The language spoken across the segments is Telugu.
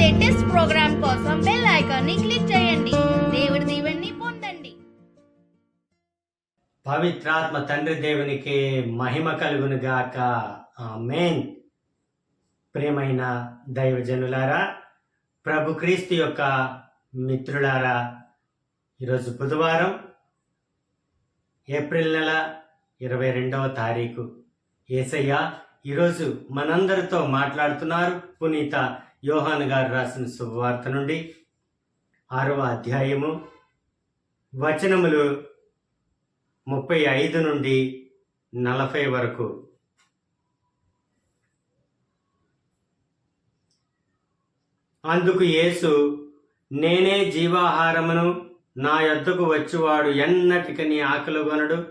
లేటెస్ట్ ప్రోగ్రామ్ కోసం బెల్ ఐకాన్ ని క్లిక్ చేయండి. దేవుడి దీవెనని పొందండి. పవిత్రాత్మ తండ్రి దేవునికి మహిమ కలుగును గాక. ఆమేన్. ప్రియమైన దైవజనులారా, ప్రభు క్రీస్తు యొక్క మిత్రులారా, ఈరోజు బుధవారం, ఏప్రిల్ నెల 22వ తారీఖు. యేసయ్య ఈరోజు మనందరితో మాట్లాడుతున్నారు. పునీత యోహాను గారు రాసిన శుభవార్త నుండి 6వ అధ్యాయము వచనములు 35 నుండి 40 వరకు. అందుకు యేసు, నేనే జీవాహారమును, నా యొద్దకు వచ్చువాడు ఎన్నటికని ఆకలిగొనడు,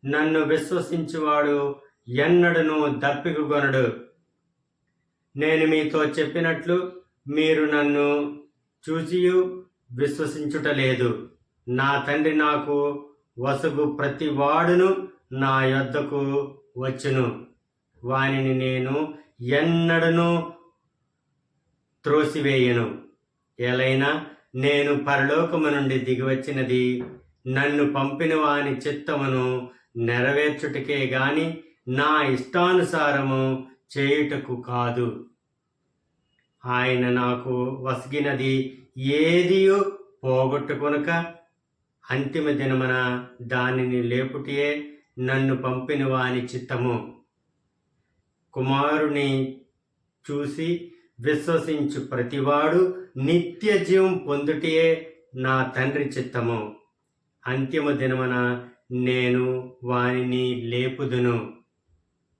నన్ను విశ్వసించువాడు ఎన్నడును దప్పికగొనడు. నేను మీతో చెప్పినట్లు మీరు నన్ను చూసియు విశ్వసించుటలేదు. నా తండ్రి నాకు వసగు ప్రతి వాడును నా యొద్దకు వచ్చును, వానిని నేను ఎన్నడను త్రోసివేయను. ఎలైనా నేను పరలోకము నుండి దిగివచ్చినది నన్ను పంపిన వాని చిత్తమును నెరవేర్చుటకే గాని నా ఇష్టానుసారము చేయుటకు కాదు. ఆయన నాకు వసిగినది ఏదియు పోగొట్టుకొనక అంతిమ దినమున దానిని లేపుటియే నన్ను పంపిన వాని చిత్తము. కుమారుని చూసి విశ్వసించు ప్రతివాడు నిత్య జీవం పొందుటియే నా తండ్రి చిత్తము. అంతిమ దినమున నేను వానిని లేపుదును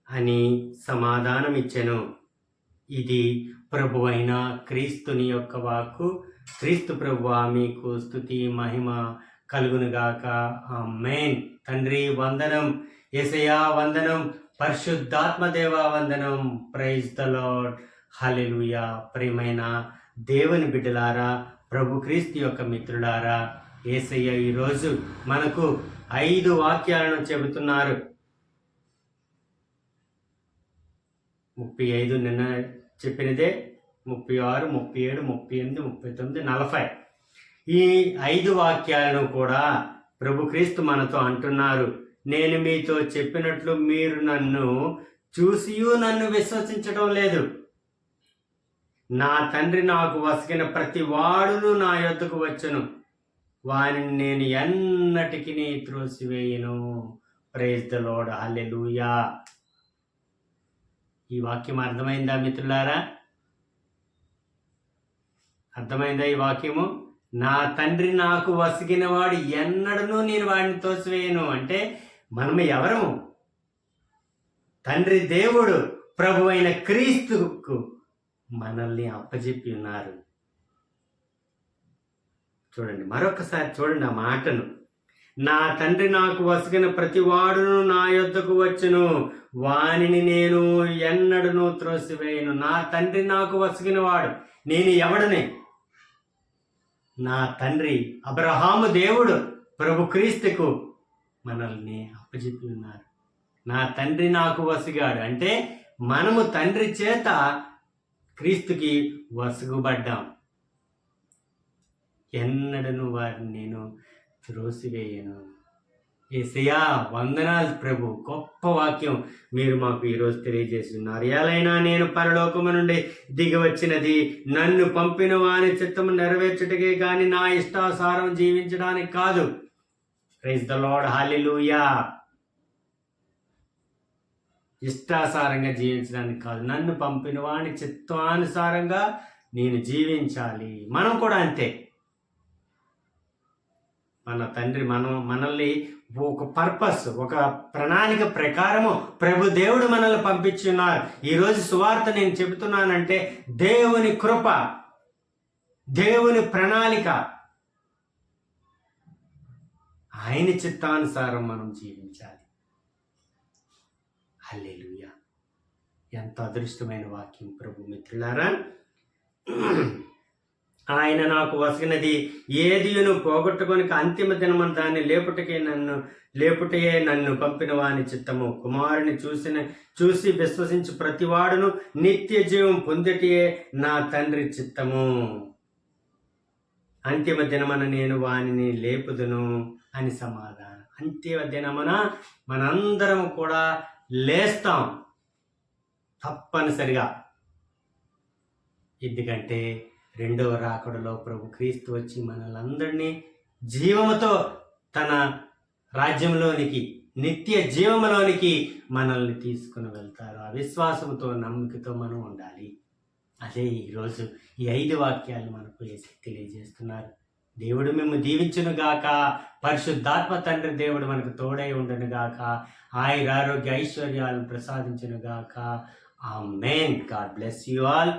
అని సమాధానమిచ్చెను. ఇది ప్రభువైన క్రీస్తుని యొక్క వాక్కు. క్రీస్తు ప్రభువా, మీకు స్తుతి మహిమ కలుగునుగాక. ఆమేన్. తండ్రి వందనం, యేసయ్యా వందనం, పరిశుద్ధాత్మదేవా వందనం. Praise the lord. హల్లెలూయా. ప్రియమైన దేవుని బిడ్డలారా, ప్రభు క్రీస్తు యొక్క మిత్రులారా, యేసయ్య ఈరోజు మనకు 5 వాక్యాలను చెబుతున్నారు. 35 నిన్న చెప్పినదే, 36, 37, 38, 39, 40. ఈ 5 వాక్యాలను కూడా ప్రభు క్రీస్తు మనతో అంటున్నారు. నేను మీతో చెప్పినట్లు మీరు నన్ను చూసియూ నన్ను విశ్వసించడం లేదు. నా తండ్రి నాకు వసిగిన ప్రతి వాడును నా యొద్దకు వచ్చును, వానిని నేను ఎన్నటికి త్రోసివేయను. Praise the lord. హల్లెలూయా. ఈ వాక్యం అర్థమైందా మిత్రులారా? అర్థమైందా ఈ వాక్యము? నా తండ్రి నాకు వసిగిన వాడు ఎన్నడను నేను వాడిని తోసివేయను. అంటే మనము ఎవరము? తండ్రి దేవుడు ప్రభు అయిన క్రీస్తుకు మనల్ని అప్పచెప్పి ఉన్నారు. చూడండి, మరొకసారి చూడండి ఆ మాటను. నా తండ్రి నాకు వసిగిన ప్రతి వాడును నా యొద్దకు వచ్చును, వానిని నేను ఎన్నడను త్రోసివేయను. నా తండ్రి నాకు వసిగిన వాడు, నేను ఎవడనే? నా తండ్రి అబ్రహాము దేవుడు ప్రభు క్రీస్తుకు మనల్ని అప్పచెప్పి ఉన్నారు. నా తండ్రి నాకు వసిగాడు అంటే మనము తండ్రి చేత క్రీస్తుకి వసుగుబడ్డాం. ఎన్నడను వారిని నేను త్రోసివేయను. యేసయ్యా వందనాలు ప్రభు. గొప్ప వాక్యం మీరు మాకు ఈరోజు తెలియజేసి ఉన్నారు. ఎలైనా నేను పరలోకము నుండి దిగి వచ్చినది నన్ను పంపిన వాని చిత్తము నెరవేర్చుటకే కానీ నా ఇష్టానుసారం జీవించడానికి కాదు. Praise the lord. హల్లెలూయా. ఇష్టానుసారంగా జీవించడానికి కాదు, నన్ను పంపిన వాని చిత్తానుసారంగా నేను జీవించాలి. మనం కూడా అంతే. మన తండ్రి మనల్ని ఒక పర్పస్, ఒక ప్రణాళిక ప్రకారము ప్రభు దేవుడు మనల్ని పంపించున్నారు. ఈరోజు సువార్త నేను చెబుతున్నానంటే దేవుని కృప, దేవుని ప్రణాళిక, ఆయన చిత్తానుసారం మనం జీవించాలి. హల్లెలూయా. ఎంత అదృష్టమైన వాక్యం ప్రభు మిత్రులారా. ఆయన నాకు వసగినది ఏదియును పోగొట్టుకొనిక అంతిమ దినమున దాన్ని లేపుటయే నన్ను పంపిన వాని చిత్తము. కుమారుని చూసి విశ్వసించి ప్రతివాడును నిత్య జీవం పొందిటయే నా తండ్రి చిత్తము. అంతిమ దినమున నేను వానిని లేపుదును అని సమాధానం. అంతిమ దినమున మనందరం కూడా లేస్తాం తప్పనిసరిగా. ఎందుకంటే రెండవ రాకడలో ప్రభు క్రీస్తు వచ్చి మనల్ని జీవముతో తన రాజ్యంలోనికి, నిత్య జీవములోనికి మనల్ని తీసుకుని వెళ్తారు. ఆ విశ్వాసంతో, నమ్మికతో మనం ఉండాలి. అదే ఈరోజు ఈ 5 వాక్యాలు మనకు తెలియజేస్తున్నారు. దేవుడు మేము దీవించును గాక. పరిశుద్ధాత్మ తండ్రి దేవుడు మనకు తోడై ఉండను గాక. ఆయుర ఆరోగ్య ఐశ్వర్యాలను ప్రసాదించును గాక. Amen. God bless you all.